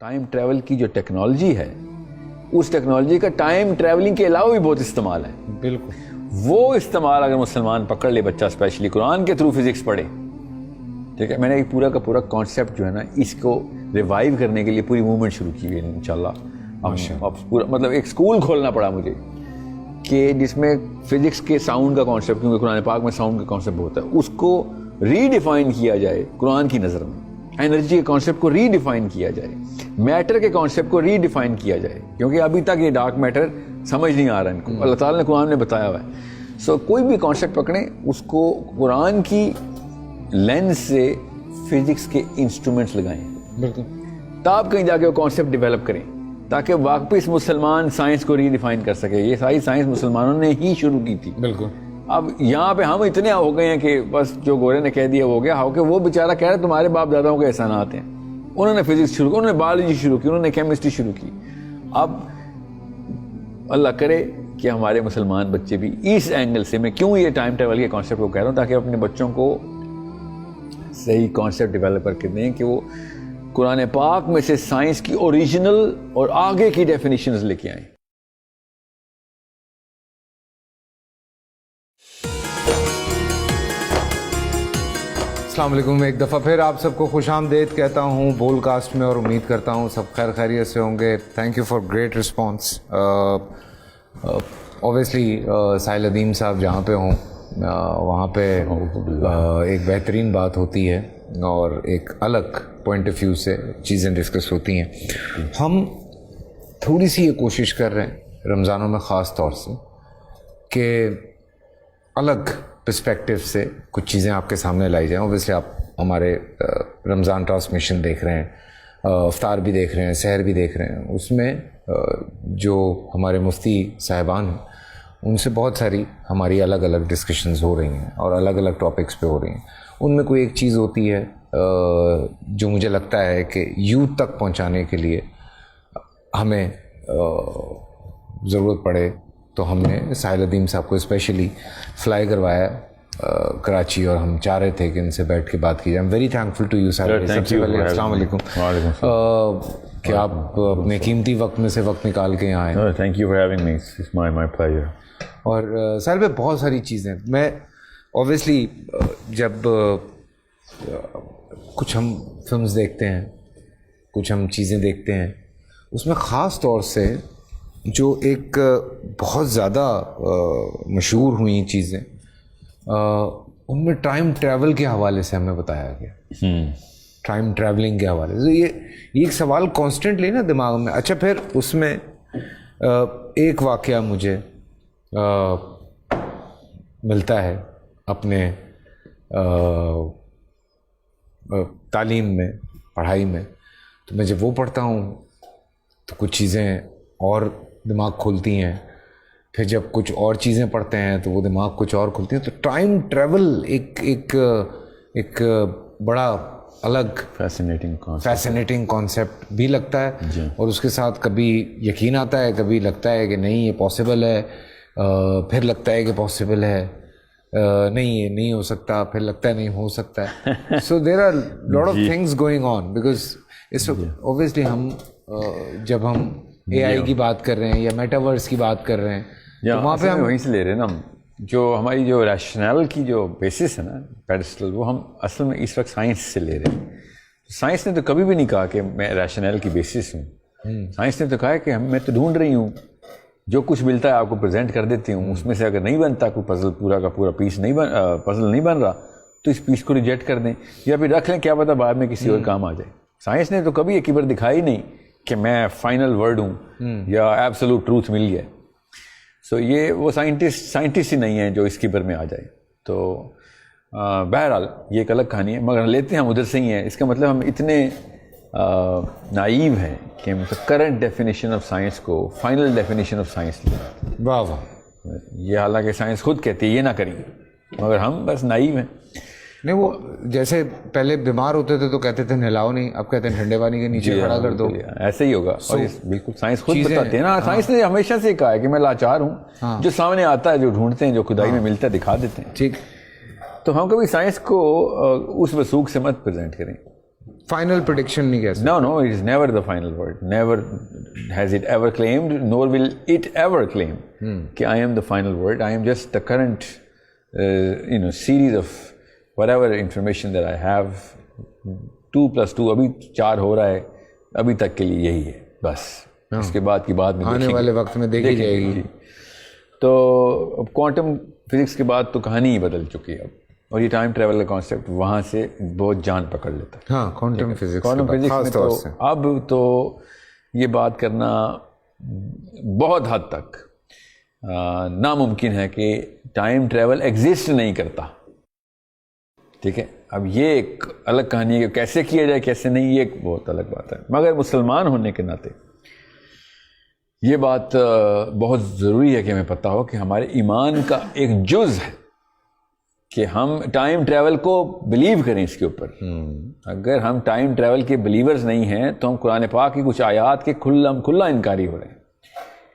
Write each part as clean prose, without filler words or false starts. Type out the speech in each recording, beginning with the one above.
Time travel کی جو technology ہے اس ٹیکنالوجی کا ٹائم ٹریولنگ کے علاوہ بھی بہت استعمال ہے. بالکل وہ استعمال اگر مسلمان پکڑ لے بچہ اسپیشلی قرآن کے تھرو فزکس پڑھے, ٹھیک ہے. میں نے ایک پورا کا پورا کانسیپٹ جو ہے نا اس کو ریوائیو کرنے کے لیے پوری موومنٹ شروع کی ہے انشاءاللہ. اب پورا مطلب ایک اسکول کھولنا پڑا مجھے کہ جس میں فزکس کے ساؤنڈ کا کانسیپٹ, کیونکہ قرآن پاک میں ساؤنڈ کا کانسیپٹ ہوتا ہے, اس کو ری ڈیفائن کیا جائے قرآن کی نظر میں. انرجی کے کانسیپٹ کو ری ڈیفائن کیا جائے, میٹر کے کانسیپٹ کو ری ڈیفائن کیا جائے, کیونکہ ابھی تک یہ ڈارک میٹر سمجھ نہیں آ رہا ان کو. اللہ تعالیٰ نے قرآن میں بتایا ہوا ہے. سو کوئی بھی کانسیپٹ پکڑیں اس کو قرآن کی لینس سے فزکس کے انسٹرومنٹس لگائیں. بالکل. تب کہیں جا کے وہ کانسیپٹ ڈیولپ کریں تاکہ واقعی مسلمان سائنس کو ری ڈیفائن کر سکے. یہ ساری سائنس مسلمانوں نے ہی شروع کی تھی. بالکل. اب یہاں پہ ہم اتنے ہو گئے ہیں کہ بس جو گورے نے کہہ دیا ہو گیا. ہو کہ وہ بیچارہ کہہ رہے تمہارے باپ داداؤں کے احسانات ہیں, انہوں نے فزکس شروع کی, انہوں نے بایولوجی شروع کی, انہوں نے کیمسٹری شروع کی. اب اللہ کرے کہ ہمارے مسلمان بچے بھی اس اینگل سے, میں کیوں یہ ٹائم ٹریول کے کانسیپٹ کو کہہ رہا ہوں تاکہ اپنے بچوں کو صحیح کانسیپٹ ڈیولپ کر کے دیں کہ وہ قرآن پاک میں سے سائنس کی اوریجنل اور آگے کی ڈیفینیشنز لے کے آئیں. السلام علیکم. ایک دفعہ پھر آپ سب کو خوش آمدید کہتا ہوں بول کاسٹ میں, اور امید کرتا ہوں سب خیر خیریت سے ہوں گے. Thank you for great response. Obviously Sahil Adeem صاحب جہاں پہ ہوں وہاں پہ ایک بہترین بات ہوتی ہے اور ایک الگ پوائنٹ آف ویو سے چیزیں ڈسکس ہوتی ہیں. ہم تھوڑی سی یہ کوشش کر رہے ہیں رمضانوں میں خاص طور سے کہ الگ پرسپیکٹیو سے کچھ چیزیں آپ کے سامنے لائی جائیں. اوبیسلی آپ ہمارے رمضان ٹرانسمیشن دیکھ رہے ہیں, افطار بھی دیکھ رہے ہیں, سحر بھی دیکھ رہے ہیں. اس میں جو ہمارے مفتی صاحبان ہیں ان سے بہت ساری ہماری الگ الگ ڈسکشنز ہو رہی ہیں اور الگ الگ ٹاپکس پہ ہو رہی ہیں. ان میں کوئی ایک چیز ہوتی ہے جو مجھے لگتا ہے کہ یوتھ تک پہنچانے کے لیے ہمیں ضرورت پڑے تو ہم نے ساحل ادیم صاحب کو اسپیشلی فلائی کروایا کراچی, اور ہم چاہ رہے تھے کہ ان سے بیٹھ کے بات کی جائے. Am very thankful to you Sahil. سب سے پہلے السلام علیکم کہ آپ اپنے قیمتی وقت میں سے وقت نکال کے یہاں آئے. Thank you for having me, it's my pleasure. اور ساحل پہ بہت ساری چیزیں, میں اوبیسلی جب کچھ ہم فلمز دیکھتے ہیں, کچھ ہم چیزیں دیکھتے ہیں, اس میں خاص طور سے جو ایک بہت زیادہ مشہور ہوئی چیزیں ان میں ٹائم ٹریول کے حوالے سے ہمیں بتایا گیا. ٹائم ٹریولنگ کے حوالے سے یہ ایک سوال کانسٹنٹلی نا دماغ میں. اچھا پھر اس میں ایک واقعہ مجھے ملتا ہے اپنے تعلیم میں, پڑھائی میں, تو میں جب وہ پڑھتا ہوں تو کچھ چیزیں اور دماغ کھولتی ہیں, پھر جب کچھ اور چیزیں پڑھتے ہیں تو وہ دماغ کچھ اور کھولتی ہیں. تو ٹائم ٹریول ایک بڑا الگ فیسینیٹنگ کانسیپٹ بھی لگتا ہے, اور اس کے ساتھ کبھی یقین آتا ہے, کبھی لگتا ہے کہ نہیں یہ پاسبل ہے, پھر لگتا ہے کہ پاسبل ہے, نہیں یہ نہیں ہو سکتا, پھر لگتا ہے نہیں ہو سکتا ہے. So there are lot of things going on because obviously ہم جب ہم اے آئی کی بات کر رہے ہیں یا میٹاورس کی بات کر رہے ہیں تو وہاں پہ ہم وہیں سے لے رہے ہیں نا. جو ہماری جو ریشنل کی جو بیسس ہے نا پیڈسٹل, وہ ہم اصل میں اس وقت سائنس سے لے رہے ہیں. سائنس نے تو کبھی بھی نہیں کہا کہ میں ریشنل کی بیسس ہوں. سائنس نے تو کہا کہ میں تو ڈھونڈ رہی ہوں, جو کچھ ملتا ہے آپ کو پریزنٹ کر دیتی ہوں, اس میں سے اگر نہیں بنتا کوئی پزل پورا کا پورا پیس پزل نہیں بن رہا تو اس پیس کو ریجیکٹ کر دیں یا پھر رکھ لیں, کیا پتہ بعد میں کسی اور کام آ جائے. سائنس نے تو کبھی ایک بار دکھائی نہیں کہ میں فائنل ورڈ ہوں یا ایبسولوٹ ٹروتھ مل گیا. سو یہ وہ سائنٹسٹ ہی نہیں ہیں جو اس کبر میں آ جائے. تو بہرحال یہ ایک الگ کہانی ہے, مگر لیتے ہیں ہم ادھر سے ہی ہیں. اس کا مطلب ہم اتنے نائیو ہیں کہ مطلب کرنٹ ڈیفینیشن آف سائنس کو فائنل ڈیفینیشن آف سائنس لیں. واہ واہ. یہ حالانکہ سائنس خود کہتی ہے یہ نہ کریے, مگر ہم بس نائیو ہیں. نہیں وہ جیسے پہلے بیمار ہوتے تھے تو کہتے تھے نہلاؤ نہیں, اب کہتے ہیں ٹھنڈے پانی کے نیچے کھڑا کر دو. ایسا ہی ہوگا. اور بالکل سائنس خود بتاتی ہے نا. سائنس نے ہمیشہ سے کہا ہے کہ میں لاچار ہوں, جو سامنے آتا ہے, جو ڈھونڈتے ہیں, جو خدائی میں ملتا ہے دکھا دیتے ہیں. ٹھیک. تو ہم کبھی سائنس کو اس وثوق سے مت پریزنٹ کریں. فائنل پریڈکشن نہیں کہہ سکتے. No, it is never the final word. Never has it ever claimed, nor will it ever claim کہ I am the final word. I am just the current, series of whatever information that I have. 2+2 ابھی 4 ہو رہا ہے, ابھی تک کے لیے یہی ہے بس. اس کے بعد کی بات میں آنے والے وقت میں دیکھی جائے گی. تو اب کوانٹم فزکس کے بعد تو کہانی ہی بدل چکی ہے اب, اور یہ ٹائم ٹریول کا کانسیپٹ وہاں سے بہت جان پکڑ لیتا ہے. ہاں, کوانٹم فزکس میں تو اب تو یہ بات کرنا بہت حد تک ناممکن ہے کہ ٹائم ٹریول ایگزسٹ نہیں کرتا. ٹھیک ہے, اب یہ ایک الگ کہانی ہے کہ کیسے کیا جائے کیسے نہیں, یہ ایک بہت الگ بات ہے. مگر مسلمان ہونے کے ناطے یہ بات بہت ضروری ہے کہ ہمیں پتہ ہو کہ ہمارے ایمان کا ایک جز ہے کہ ہم ٹائم ٹریول کو بلیو کریں. اس کے اوپر اگر ہم ٹائم ٹریول کے بلیورز نہیں ہیں تو ہم قرآن پاک کی کچھ آیات کے کھلا انکاری ہو رہے ہیں.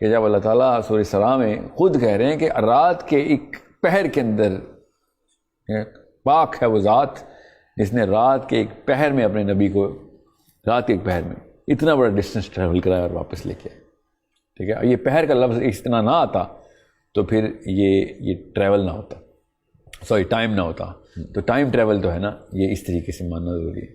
کہ جب اللہ تعالیٰ سورہ اسراء میں خود کہہ رہے ہیں کہ رات کے ایک پہر کے اندر, پاک ہے وہ ذات جس نے رات کے ایک پہر میں اپنے نبی کو, رات کے ایک پہر میں اتنا بڑا ڈسٹینس ٹریول کرایا اور واپس لے کے آئے. ٹھیک ہے, یہ پہر کا لفظ اس طرح نہ آتا تو پھر یہ ٹریول نہ ہوتا, ٹائم نہ ہوتا. تو ٹائم ٹریول تو ہے نا, یہ اس طریقے سے ماننا ضروری ہے.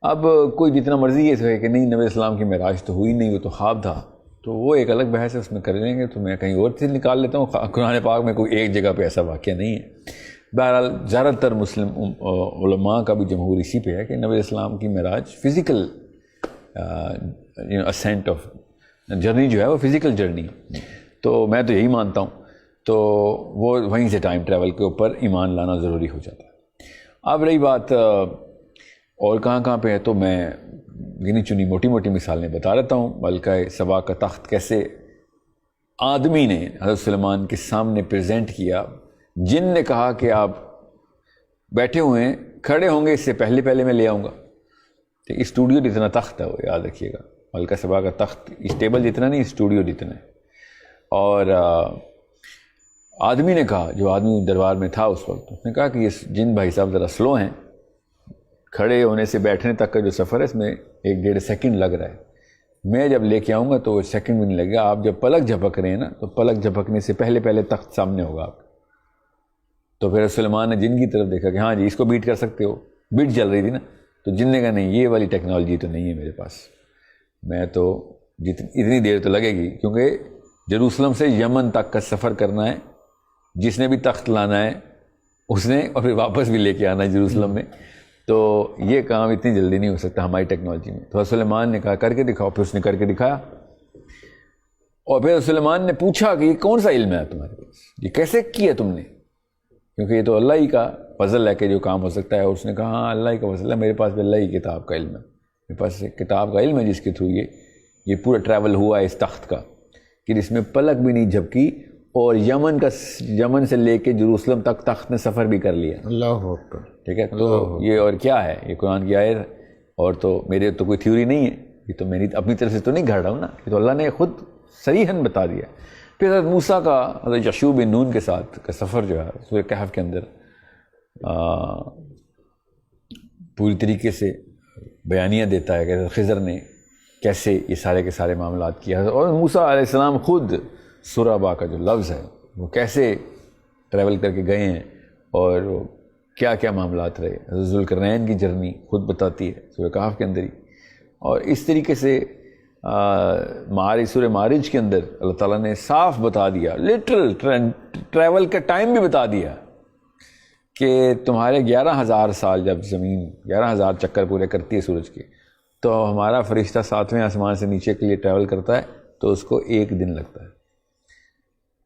اب کوئی جتنا مرضی یہ کہے کہ نہیں نبی اسلام کی معراج تو ہوئی نہیں, وہ تو خواب تھا, تو وہ ایک الگ بحث ہے, اس میں کر لیں گے. تو میں کہیں اور سے نکال لیتا ہوں. قرآن پاک میں کوئی ایک جگہ پہ ایسا واقعہ نہیں ہے. بہرحال زیادہ تر مسلم علماء کا بھی جمہور اسی پہ ہے کہ نبی اسلام کی معراج فزیکل اسینٹ آف جرنی جو ہے وہ فزیکل جرنی ہے. تو میں تو یہی مانتا ہوں. تو وہ وہیں سے ٹائم ٹریول کے اوپر ایمان لانا ضروری ہو جاتا ہے. اب رہی بات اور کہاں پہ ہے, تو میں گنی چنی موٹی موٹی مثالیں بتا رہتا ہوں. ملکہ سبا کا تخت کیسے آدمی نے حضرت سلیمان کے سامنے پریزنٹ کیا. جن نے کہا کہ آپ بیٹھے ہوئے ہیں, کھڑے ہوں گے, اس سے پہلے میں لے آؤں گا. اسٹوڈیو جتنا تخت ہے وہ یاد رکھیے گا. ملکہ سبا کا تخت اس ٹیبل جتنا نہیں, اسٹوڈیو جتنا ہے. اور آدمی نے کہا, جو آدمی دربار میں تھا اس وقت, اس نے کہا کہ یہ جن بھائی صاحب ذرا سلو ہیں, کھڑے ہونے سے بیٹھنے تک کا جو سفر ہے اس میں 1-1.5 سیکنڈ لگ رہا ہے. میں جب لے کے آؤں گا تو سیکنڈ بھی نہیں لگے گا. آپ جب پلک جھپک رہے ہیں نا, تو پلک جھپکنے سے پہلے تخت سامنے ہوگا آپ. تو پھر سلیمان نے جن کی طرف دیکھا کہ ہاں جی اس کو بیٹ کر سکتے ہو, بیٹ چل رہی تھی نا. تو جن نے کہا نہیں یہ والی ٹیکنالوجی تو نہیں ہے میرے پاس, میں تو اتنی دیر تو لگے گی, کیونکہ جروسلم سے یمن تک کا سفر کرنا ہے. جس نے بھی تخت لانا ہے اس نے, اور پھر واپس بھی لے کے آنا ہے جروسلم میں. تو یہ کام اتنی جلدی نہیں ہو سکتا ہماری ٹیکنالوجی میں. تو سلیمان نے کہا کر کے دکھاؤ. پھر اس نے کر کے دکھایا. اور پھر سلیمان نے پوچھا کہ یہ کون سا علم ہے تمہارے پاس, یہ کیسے کیا تم نے, کیونکہ یہ تو اللہ ہی کا فضل ہے کہ جو کام ہو سکتا ہے. اور اس نے کہا ہاں اللہ ہی کا فضل ہے, میرے پاس بھی اللہ ہی کتاب کا علم ہے, میرے پاس ایک کتاب کا علم ہے جس کے تھرو یہ پورا ٹریول ہوا ہے اس تخت کا, کہ جس میں پلک بھی نہیں جھپکی. اور یمن سے لے کے جروسلم تک تخت نے سفر بھی کر لیا. اللہ اکبر. ٹھیک ہے, تو یہ اور کیا ہے, یہ قرآن کی آیت ہے. اور تو میرے تو کوئی تھیوری نہیں ہے, یہ تو میری اپنی طرف سے تو نہیں گھڑ رہا ہوں نا, یہ تو اللہ نے خود صریحاً بتا دیا. پھر حضرت موسیٰ کا حضرت یشوع بن نون کے ساتھ کا سفر جو ہے سورہ کہف کے اندر پوری طریقے سے بیانیہ دیتا ہے کہ حضرت خضر نے کیسے یہ سارے کے سارے معاملات کیا. اور موسیٰ علیہ السلام خود سورابا کا جو لفظ ہے وہ کیسے ٹریول کر کے گئے ہیں اور کیا کیا معاملات رہے. حضرت ذوالقرنین کی جرنی خود بتاتی ہے سورہ کہف کے اندر ہی. اور اس طریقے سے سورہ معارج کے اندر اللہ تعالیٰ نے صاف بتا دیا, لٹرل ٹریول کا ٹائم بھی بتا دیا, کہ تمہارے 11,000 سال جب زمین 11,000 چکر پورے کرتی ہے سورج کے, تو ہمارا فرشتہ 7ویں آسمان سے نیچے کے لیے ٹریول کرتا ہے تو اس کو 1 دن لگتا ہے.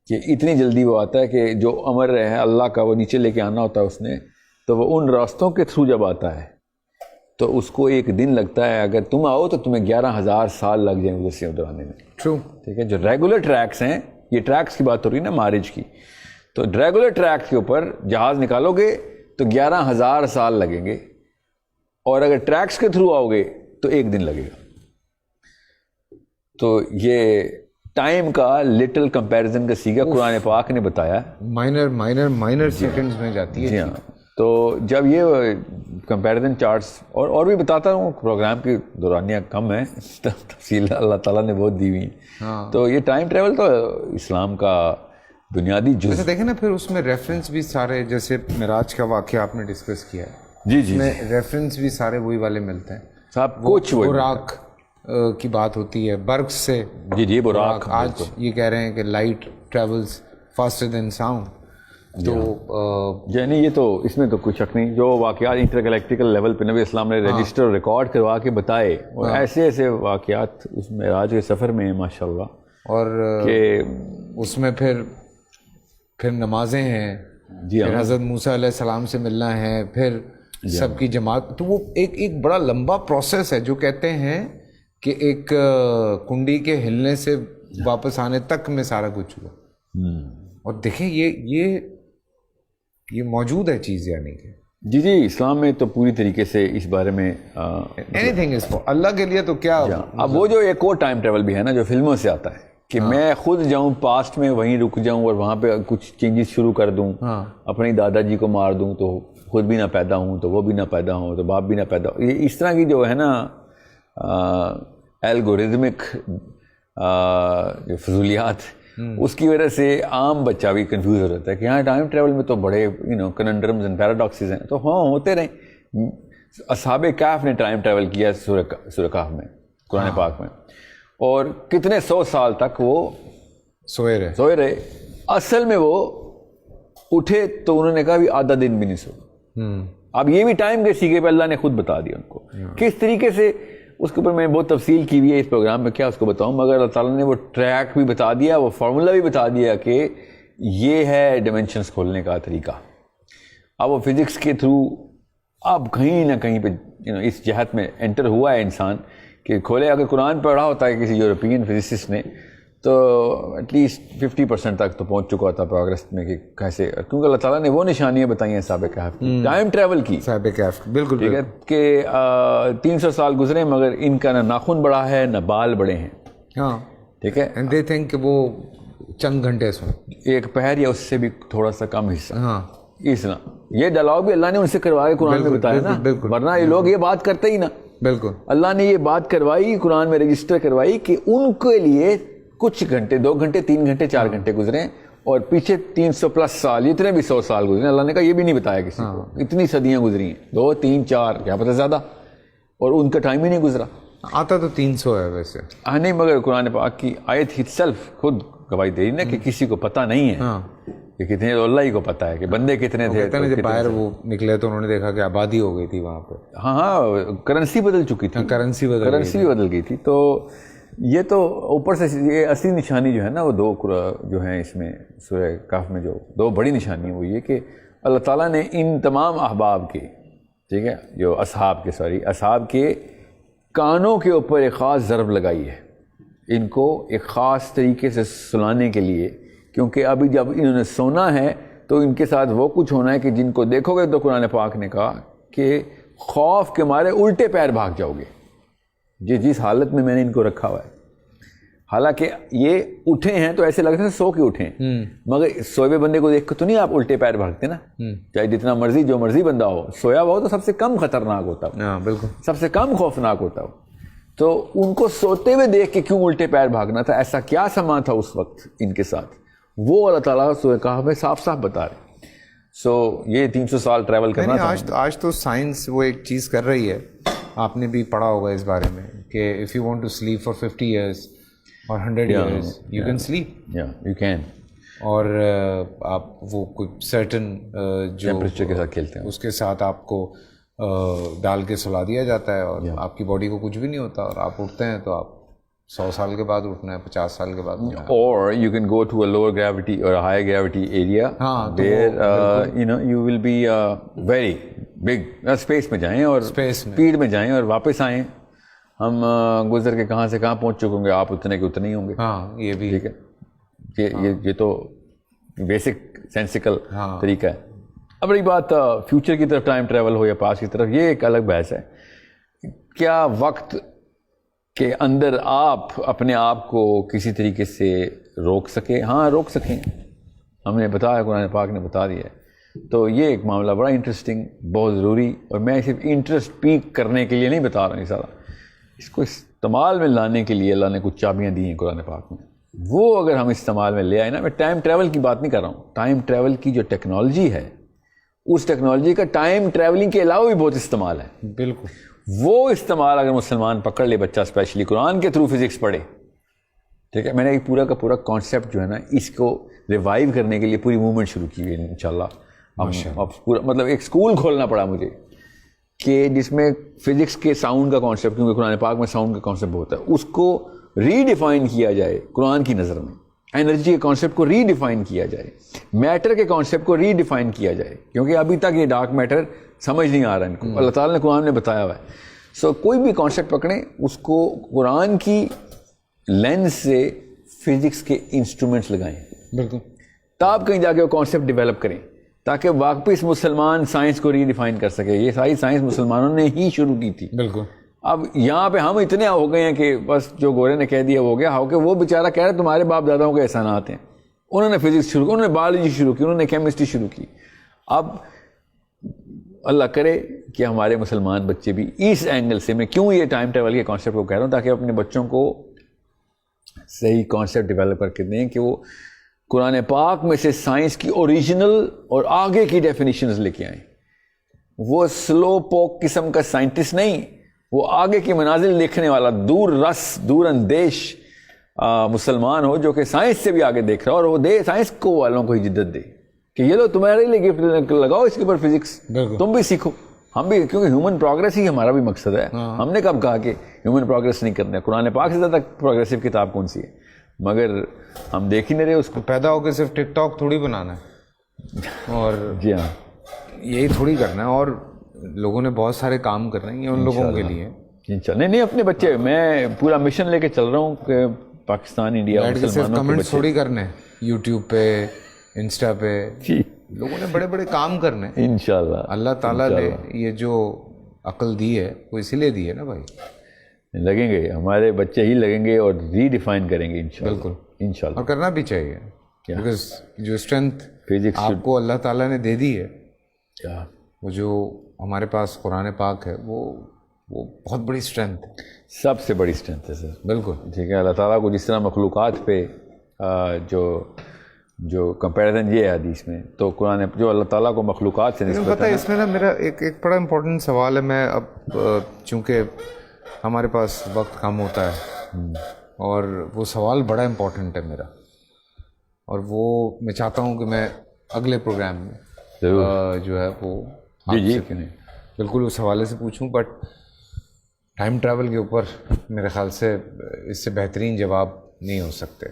کہ اتنی جلدی وہ آتا ہے کہ جو امر ہے اللہ کا وہ نیچے لے کے آنا ہوتا ہے اس نے, تو وہ ان راستوں کے تھرو جب آتا ہے تو اس کو 1 دن لگتا ہے. اگر تم آؤ تو تمہیں 11,000 سال لگ جائیں ادھر سے ادھر آنے میں. ٹرو. ٹھیک ہے, جو ریگولر ٹریکس ہیں, یہ ٹریکس کی بات ہو رہی ہے نا معارج کی, تو ریگولر ٹریک کے اوپر جہاز نکالو گے تو 11,000 سال لگیں گے, اور اگر ٹریکس کے تھرو آؤ گے تو 1 دن لگے گا. تو یہ ٹائم کا لٹل کمپیریزن کا سیگا قرآن پاک نے بتایا. مائنر سیکنڈز میں جاتی ہے. جی ہاں, تو جب یہ کمپیریزن چارٹس اور بھی بتاتا ہوں، پروگرام کی دورانیہ کم ہے، تفصیل اللہ تعالیٰ نے بہت دی ہوئی ہیں. تو یہ ٹائم ٹریول تو اسلام کا بنیادی جز. دیکھیں نا پھر اس میں ریفرنس بھی سارے، جیسے معراج کا واقعہ آپ نے ڈسکس کیا ہے، جی اس میں ریفرنس بھی سارے وہی والے ملتے ہیں. صاحب کچھ براق کی بات ہوتی ہے، برق سے. جی براق. آج یہ کہہ رہے ہیں کہ light travels faster than sound. تو یعنی یہ تو اس میں تو کوئی شک نہیں، جو واقعات انٹر گلیکٹیکل لیول پہ نبی اسلام نے رجسٹر ریکارڈ کروا کے بتائے، اور ایسے ایسے واقعات اس معراج کے سفر میں ہیں ماشاء اللہ. اور کہ اس میں پھر نمازیں ہیں، پھر حضرت موسیٰ علیہ السلام سے ملنا ہے، پھر سب کی جماعت. تو وہ ایک بڑا لمبا پروسیس ہے، جو کہتے ہیں کہ ایک کنڈی کے ہلنے سے واپس آنے تک میں سارا کچھ ہوا. اور دیکھیں یہ موجود ہے چیز، یعنی کہ جی اسلام میں تو پوری طریقے سے اس بارے میں اینی تھنگ از فار اللہ کے لیے. تو کیا اب وہ جو ایک اور ٹائم ٹریول بھی ہے نا جو فلموں سے آتا ہے کہ میں خود جاؤں پاسٹ میں، وہیں رک جاؤں اور وہاں پہ کچھ چینجز شروع کر دوں، اپنی دادا جی کو مار دوں تو خود بھی نہ پیدا ہوں، تو وہ بھی نہ پیدا ہوں، تو باپ بھی نہ پیدا ہوں. یہ اس طرح کی جو ہے نا الگورزمک جو فضولیات، اس کی وجہ سے عام بچہ بھی کنفیوز ہو جاتا ہے کہ ہاں ٹائم ٹریول میں تو بڑے کننڈرمز اینڈ پیراڈاکسز ہیں. تو ہاں ہوتے رہیں. اصحاب کہف نے ٹائم ٹریول کیا سورہ کہف میں، قرآن پاک میں، اور کتنے 100 سال تک وہ سوئے رہے. اصل میں وہ اٹھے تو انہوں نے کہا بھی آدھا دن بھی نہیں سو. اب یہ بھی ٹائم کے سیکھے پہ اللہ نے خود بتا دیا ان کو کس طریقے سے. اس کے اوپر میں بہت تفصیل کی ہوئی ہے اس پروگرام میں، کیا اس کو بتاؤں، مگر اللہ تعالیٰ نے وہ ٹریک بھی بتا دیا، وہ فارمولا بھی بتا دیا کہ یہ ہے ڈیمینشنز کھولنے کا طریقہ. اب وہ فزکس کے تھرو اب کہیں نہ کہیں پہ اس جہت میں انٹر ہوا ہے انسان کہ کھولے. اگر قرآن پڑھا ہوتا ہے کسی یورپین فزسسٹ نے تو ایٹ لیسٹ 50% تک تو پہنچ چکا ہوتا پروگرس میں کہ کیسے، کیونکہ اللہ تعالیٰ نے وہ نشانیاں بتائی ہیں صاحب کہف کی، ٹائم ٹریول کی. صاحب کہف بالکل ٹھیک ہے کہ 300 سال گزرے مگر ان کا نہ ناخن بڑا ہے نہ بال بڑے ہیں. ہاں ٹھیک ہے. اینڈ دے تھنک کہ وہ چند گھنٹے سو، ایک پہر یا اس سے بھی تھوڑا سا کم حصہ. ہاں اس طرح یہ ڈائلاگ بھی اللہ نے ان سے کروا کے قرآن میں بتایا نا، ورنہ یہ لوگ یہ بات کرتے ہی نا. بالکل اللہ نے یہ بات کروائی، قرآن میں رجسٹر کروائی کہ ان کے لیے کچھ گھنٹے، 2 گھنٹے 3 گھنٹے 4 گھنٹے گزرے، اور پیچھے 300 پلس سال، اتنے بھی 100 سال گزرے. اللہ نے کہا یہ بھی نہیں بتایا کسی کو، اتنی صدیاں گزری ہیں، 2 3 4 کیا پتہ زیادہ، اور ان کا ٹائم ہی نہیں گزرا. آتا تو 300 ہے ویسے. نہیں، مگر قرآن پاک کی آیت itself خود گواہی دے رہی نا کہ کسی کو پتہ نہیں ہے کہ کتنے، اللہ ہی کو پتہ ہے کہ بندے کتنے تھے. جب باہر وہ نکلے تو انہوں نے دیکھا کہ آبادی ہو گئی تھی وہاں پہ. ہاں کرنسی بدل چکی تھی، کرنسی بدل گئی تھی. تو یہ تو اوپر سے یہ اصلی نشانی جو ہے نا وہ 2 جو ہیں اس میں سورہ کہف میں، جو 2 بڑی نشانی ہیں وہ یہ کہ اللہ تعالیٰ نے ان تمام احباب کے، ٹھیک ہے، جو اصحاب کے کانوں کے اوپر ایک خاص ضرب لگائی ہے، ان کو ایک خاص طریقے سے سلانے کے لیے. کیونکہ ابھی جب انہوں نے سونا ہے تو ان کے ساتھ وہ کچھ ہونا ہے کہ جن کو دیکھو گے تو قرآن پاک نے کہا کہ خوف کے مارے الٹے پیر بھاگ جاؤ گے، جس حالت میں نے ان کو رکھا ہوا ہے. حالانکہ یہ اٹھے ہیں تو ایسے لگتے ہیں سو کے اٹھے ہیں، مگر سوئے ہوئے بندے کو دیکھ کے تو نہیں آپ الٹے پیر بھاگتے نا. چاہے جتنا مرضی جو مرضی بندہ ہو، سویا ہوا ہو تو سب سے کم خطرناک ہوتا ہو، بالکل سب سے کم خوفناک ہوتا ہو. تو ان کو سوتے ہوئے دیکھ کے کیوں الٹے پیر بھاگنا تھا، ایسا کیا سما تھا اس وقت ان کے ساتھ، وہ اللہ تعالیٰ سورہ کہف میں صاف صاف بتا رہے. یہ 300 سال ٹریول کرنا تھا. آج تو سائنس وہ ایک چیز کر رہی ہے، آپ نے بھی پڑھا ہوگا اس بارے میں کہ if you want to sleep for 50 years اور 100 years you can sleep. You can. اور آپ وہ کوئی سرٹن جو ٹیمپریچر کے ساتھ کھیلتے ہیں، اس کے ساتھ آپ کو ڈال کے سلا دیا جاتا ہے اور آپ کی باڈی کو کچھ بھی نہیں ہوتا، اور آپ اٹھتے ہیں تو آپ 100 سال کے بعد اٹھنا ہے، 50 سال کے بعد اٹھنا ہے. اور you can go to a lower gravity اور high gravity area where you will be very big, space میں جائیں اور اسپیڈ میں جائیں اور واپس آئیں. ہم گزر کے کہاں سے کہاں پہنچ چکے ہوں گے، آپ اتنے کے اتنے ہی ہوں گے. ہاں یہ بھی ٹھیک ہے، یہ تو بیسک سینسیکل طریقہ ہے. اب رہی بات فیوچر کی طرف ٹائم ٹریول ہو یا پاس کی طرف، یہ ایک الگ بحث ہے. کیا وقت کے اندر آپ اپنے آپ کو کسی طریقے سے روک سکیں؟ ہاں روک سکیں. ہم نے بتایا، قرآن پاک نے بتا دیا ہے تو یہ ایک معاملہ بڑا انٹرسٹنگ، بہت ضروری، اور میں صرف انٹرسٹ پیک کرنے کے لیے نہیں بتا رہا ہوں، سارا اس کو استعمال میں لانے کے لیے اللہ نے کچھ چابیاں دی ہیں قرآن پاک میں، وہ اگر ہم استعمال میں لے آئے نا، میں ٹائم ٹریول کی بات نہیں کر رہا ہوں، ٹائم ٹریول کی جو ٹیکنالوجی ہے اس ٹیکنالوجی کا ٹائم ٹریولنگ کے علاوہ بھی بہت استعمال ہے، بالکل وہ استعمال اگر مسلمان پکڑ لے، بچہ اسپیشلی قرآن کے تھرو فزکس پڑھے، ٹھیک ہے، میں نے ایک پورا کا پورا کانسیپٹ جو ہے نا اس کو ریوائیو کرنے کے لیے پوری موومنٹ شروع کی ہوئی ہے انشاءاللہ۔ اب پورا مطلب ایک اسکول کھولنا پڑا مجھے کہ جس میں فزکس کے ساؤنڈ کا کانسیپٹ، کیونکہ قرآن پاک میں ساؤنڈ کا کانسیپٹ ہوتا ہے، اس کو ری ڈیفائن کیا جائے قرآن کی نظر میں، انرجی کے کانسیپٹ کو ری ڈیفائن کیا جائے، میٹر کے کانسیپٹ کو ری ڈیفائن کیا جائے، کیونکہ ابھی تک یہ ڈارک میٹر سمجھ نہیں آ رہا ان کو، اللہ تعالیٰ نے قرآن میں بتایا ہوا ہے۔ سو کوئی بھی کانسیپٹ پکڑیں، اس کو قرآن کی لینس سے فزکس کے انسٹرومنٹس لگائیں، بالکل، تب کہیں جا کے وہ کانسیپٹ ڈیولپ کریں تاکہ واقعی مسلمان سائنس کو ری ڈیفائن کر سکے۔ یہ ساری سائنس مسلمانوں نے ہی شروع کی تھی، بالکل۔ اب یہاں پہ ہم اتنے ہو گئے ہیں کہ بس جو گورے نے کہہ دیا ہو گیا، ہو کہ وہ بیچارہ کہہ رہے تمہارے باپ داداؤں کے احسانات ہیں، انہوں نے فزکس شروع کی، انہوں نے بایولوجی شروع کی، انہوں نے کیمسٹری شروع کی۔ اب اللہ کرے کہ ہمارے مسلمان بچے بھی اس اینگل سے، میں کیوں یہ ٹائم ٹریول کے کانسیپٹ کو کہہ رہا ہوں، تاکہ اپنے بچوں کو صحیح کانسیپٹ ڈیولپ کر کے دیں کہ وہ قرآن پاک میں سے سائنس کی اوریجنل اور آگے کی ڈیفینیشنز لے کے آئیں۔ وہ سلو پوک قسم کا سائنٹسٹ نہیں، وہ آگے کی منازل دیکھنے والا دور رس دور اندیش مسلمان ہو جو کہ سائنس سے بھی آگے دیکھ رہا ہو، اور وہ دے سائنس کو والوں کو ہی جدت دے کہ یہ لو تمہارے لیے گفٹ لگاؤ اس کے اوپر فزکس، تم بھی سیکھو، ہم بھی، کیونکہ ہیومن پروگرس ہی ہمارا بھی مقصد ہے۔ ہم نے کب کہا کہ ہیومن پروگرس نہیں کرنا ہے؟ قرآن پاک سے زیادہ پروگریسو کتاب کون سی ہے؟ مگر ہم دیکھ ہی نہیں رہے اس کو۔ پیدا ہو کے صرف ٹک ٹاک تھوڑی بنانا ہے، اور جی ہاں، یہی تھوڑی کرنا ہے، اور لوگوں نے بہت سارے کام کرنے ہیں، یہ ان لوگوں کے لیے۔ نہیں اپنے بچے، میں پورا مشن لے کے چل رہا ہوں کہ پاکستان، انڈیا، مسلمانوں کے کمنٹس تھوڑی کرنے یوٹیوب پہ، انسٹا پہ، لوگوں نے بڑے بڑے کام کرنے انشاءاللہ۔ اللہ تعالیٰ نے یہ جو عقل دی ہے وہ اسی لیے دی ہے نا بھائی، لگیں گے ہمارے بچے ہی لگیں گے اور ری ڈیفائن کریں گے انشاءاللہ، بالکل انشاءاللہ، اور کرنا بھی چاہیے، بیکاز جو اسٹرینتھ آپ کو اللہ تعالیٰ نے دے دی ہے، وہ جو ہمارے پاس قرآن پاک ہے، وہ بہت بڑی اسٹرینتھ ہے، سب سے بڑی اسٹرینتھ ہے سر، بالکل ٹھیک ہے۔ اللہ تعالیٰ کو جس طرح مخلوقات پہ جو کمپیریزن یہ ہے حدیث میں، تو قرآن جو اللہ تعالیٰ کو مخلوقات سے نسبت پتہ ہے، اس میں نا میرا ایک بڑا امپورٹنٹ سوال ہے، میں اب چونکہ ہمارے پاس وقت کم ہوتا ہے، اور وہ سوال بڑا امپورٹنٹ ہے میرا، اور وہ میں چاہتا ہوں کہ میں اگلے پروگرام میں جو ہے وہ جی بالکل اس حوالے سے پوچھوں، بٹ ٹائم ٹریول کے اوپر میرے خیال سے اس سے بہترین جواب نہیں ہو سکتے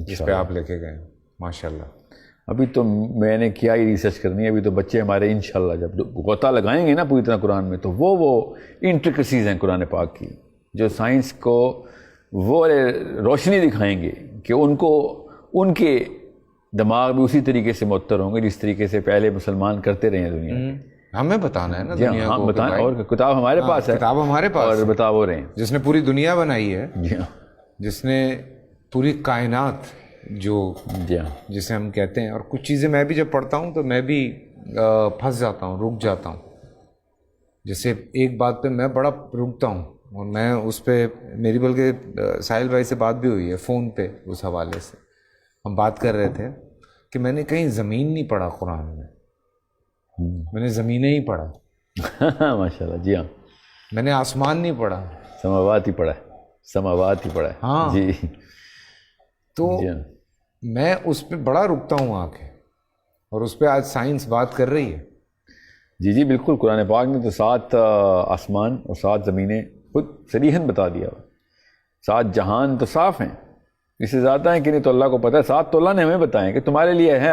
جس پہ آپ لے کے گئے، ماشاءاللہ۔ ابھی تو میں نے کیا ہی ریسرچ کرنی ہے، ابھی تو بچے ہمارے انشاءاللہ جب غوطہ لگائیں گے نا پوری طرح قرآن میں، تو وہ انٹریکسیز ہیں قرآن پاک کی جو سائنس کو وہ روشنی دکھائیں گے کہ ان کو ان کے دماغ بھی اسی طریقے سے معطر ہوں گے جس طریقے سے پہلے مسلمان کرتے رہے ہیں دنیا میں۔ ہمیں بتانا ہے نا دنیا ہم کو، بتائیں، اور کتاب ہمارے پاس ہے، کتاب ہمارے پاس اور بتا وہ رہے ہیں، جس نے پوری دنیا بنائی ہے، جی ہاں، جس نے پوری کائنات جو جی ہاں، جسے ہم کہتے ہیں، اور کچھ چیزیں میں بھی جب پڑھتا ہوں تو میں بھی پھنس جاتا ہوں، رک جاتا ہوں، جیسے ایک بات پہ میں بڑا رکتا ہوں، اور میں اس پہ میری بلکہ ساحل بھائی سے بات بھی ہوئی ہے فون پہ، اس حوالے سے ہم بات کر رہے تھے کہ میں نے کہیں زمین نہیں پڑھا قرآن میں نے زمینیں ہی پڑھا، ماشاءاللہ، جی ہاں، میں نے آسمان نہیں پڑھا، سماوات ہی پڑھا ہے، سماوات ہی پڑھا ہے، ہاں جی، تو میں اس پہ بڑا رکتا ہوں آ کے، اور اس پہ آج سائنس بات کر رہی ہے۔ جی بالکل، قرآن پاک نے تو 7 آسمان اور 7 زمینیں خود صریحاً بتا دیا ہوا، 7 جہان تو صاف ہیں، اس سے زیادہ ہیں کہ نہیں تو اللہ کو پتہ ہے، 7 تو اللہ نے ہمیں بتائیں کہ تمہارے لیے ہے،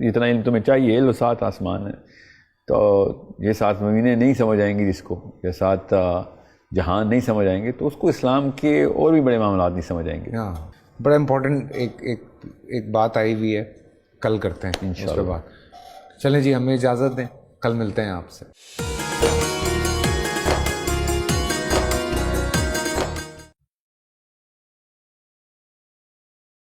اتنا علم تمہیں چاہیے، لو 7 آسمان ہیں، تو یہ 7 زمینیں نہیں سمجھ آئیں گی جس کو، یا 7 جہان نہیں سمجھ آئیں گے تو اس کو اسلام کے اور بھی بڑے معاملات نہیں سمجھ آئیں گے۔ ہاں، بڑا امپورٹنٹ ایک بات آئی ہوئی ہے، کل کرتے ہیں اس پہ بات۔ چلیں جی، ہمیں اجازت دیں، کل ملتے ہیں آپ سے۔